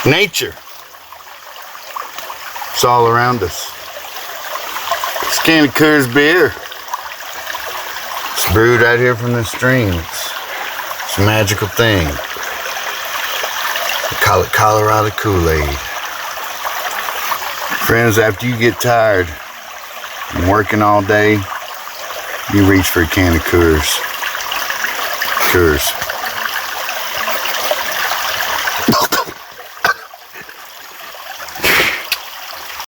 Nature. It's all around us. It's can of Coors beer. It's brewed right here from the stream. It's a magical thing. We call it Colorado Kool-Aid. Friends, after you get tired and working all day, you reach for a can of Coors. Coors.